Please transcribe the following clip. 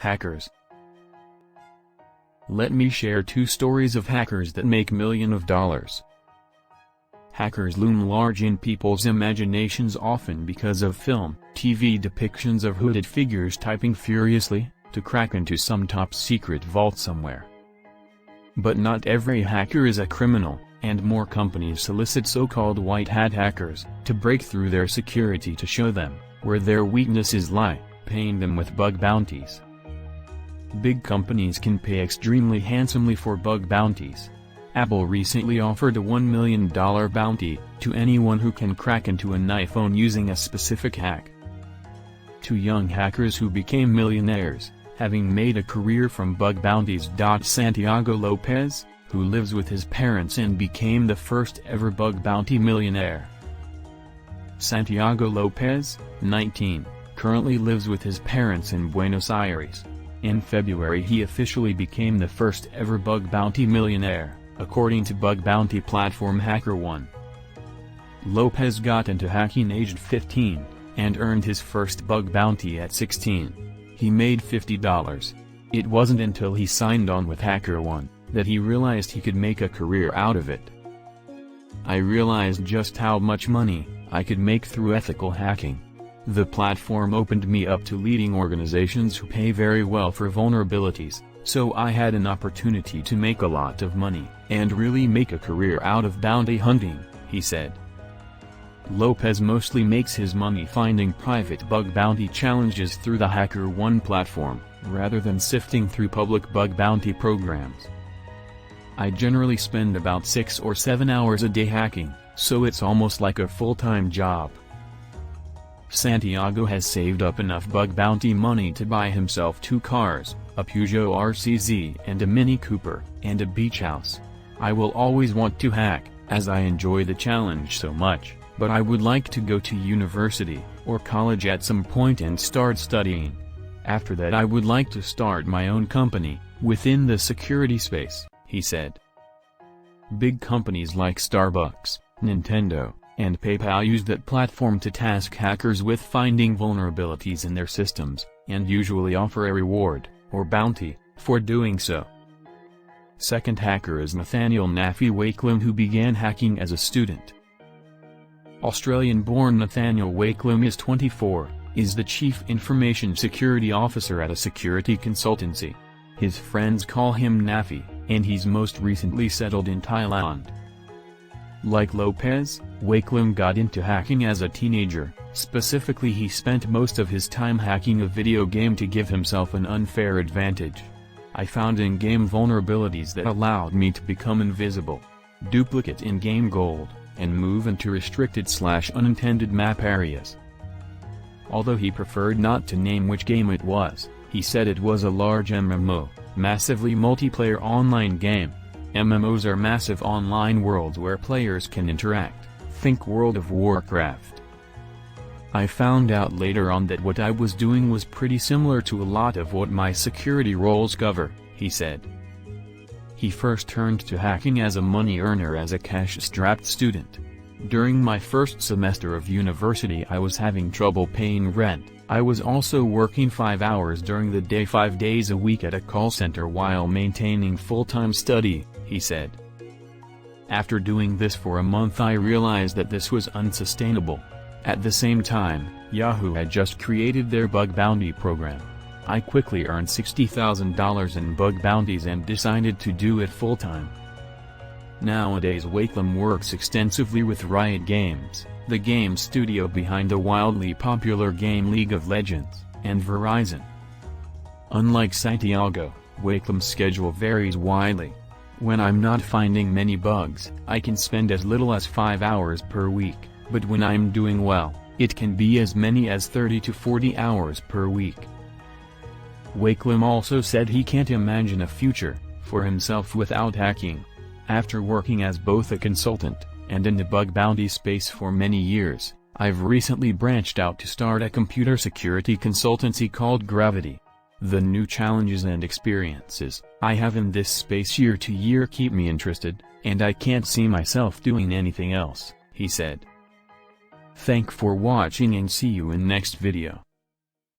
Hackers. Let me share 2 stories of hackers that make millions of dollars. Hackers loom large in people's imaginations, often because of film, TV depictions of hooded figures typing furiously, to crack into some top-secret vault somewhere. But not every hacker is a criminal, and more companies solicit so-called white-hat hackers to break through their security to show them where their weaknesses lie, paying them with bug bounties. Big companies can pay extremely handsomely for bug bounties. Apple recently offered a $1 million bounty to anyone who can crack into an iPhone using a specific hack. 2 young hackers who became millionaires, having made a career from bug bounties. Santiago Lopez, who lives with his parents and became the first ever bug bounty millionaire. Santiago Lopez, 19, currently lives with his parents in Buenos Aires. In February he officially became the first ever bug bounty millionaire, according to bug bounty platform HackerOne. Lopez got into hacking aged 15, and earned his first bug bounty at 16. He made $50. It wasn't until he signed on with HackerOne that he realized he could make a career out of it. I realized just how much money I could make through ethical hacking. The platform opened me up to leading organizations who pay very well for vulnerabilities, so I had an opportunity to make a lot of money, and really make a career out of bounty hunting, he said. Lopez mostly makes his money finding private bug bounty challenges through the HackerOne platform, rather than sifting through public bug bounty programs. I generally spend about 6 or 7 hours a day hacking, so it's almost like a full-time job. Santiago has saved up enough bug bounty money to buy himself 2 cars, a Peugeot RCZ and a Mini Cooper, and a beach house. I will always want to hack, as I enjoy the challenge so much, but I would like to go to university or college at some point and start studying. After that I would like to start my own company, within the security space, he said. Big companies like Starbucks, Nintendo, and PayPal use that platform to task hackers with finding vulnerabilities in their systems, and usually offer a reward, or bounty, for doing so. Second hacker is Nathaniel Nafi Wakelam, who began hacking as a student. Australian-born Nathaniel Wakelam is 24, is the Chief Information Security Officer at a security consultancy. His friends call him Nafi, and he's most recently settled in Thailand. Like Lopez, Wakelam got into hacking as a teenager. Specifically, he spent most of his time hacking a video game to give himself an unfair advantage. I found in-game vulnerabilities that allowed me to become invisible, duplicate in-game gold, and move into restricted/unintended map areas. Although he preferred not to name which game it was, he said it was a large MMO, massively multiplayer online game. MMOs are massive online worlds where players can interact, think World of Warcraft. I found out later on that what I was doing was pretty similar to a lot of what my security roles cover, he said. He first turned to hacking as a money earner as a cash-strapped student. During my first semester of university I was having trouble paying rent. I was also working 5 hours during the day 5 days a week at a call center while maintaining full-time study, he said. After doing this for a month I realized that this was unsustainable. At the same time, Yahoo had just created their bug bounty program. I quickly earned $60,000 in bug bounties and decided to do it full-time. Nowadays Wakelam works extensively with Riot Games, the game studio behind the wildly popular game League of Legends, and Verizon. Unlike Santiago, Wakelam's schedule varies widely. When I'm not finding many bugs, I can spend as little as 5 hours per week, but when I'm doing well, it can be as many as 30 to 40 hours per week. Wakelam also said he can't imagine a future for himself without hacking. After working as both a consultant and in the bug bounty space for many years, I've recently branched out to start a computer security consultancy called Gravity. The new challenges and experiences I have in this space year to year keep me interested, and I can't see myself doing anything else, he said. Thank for watching and see you in next video.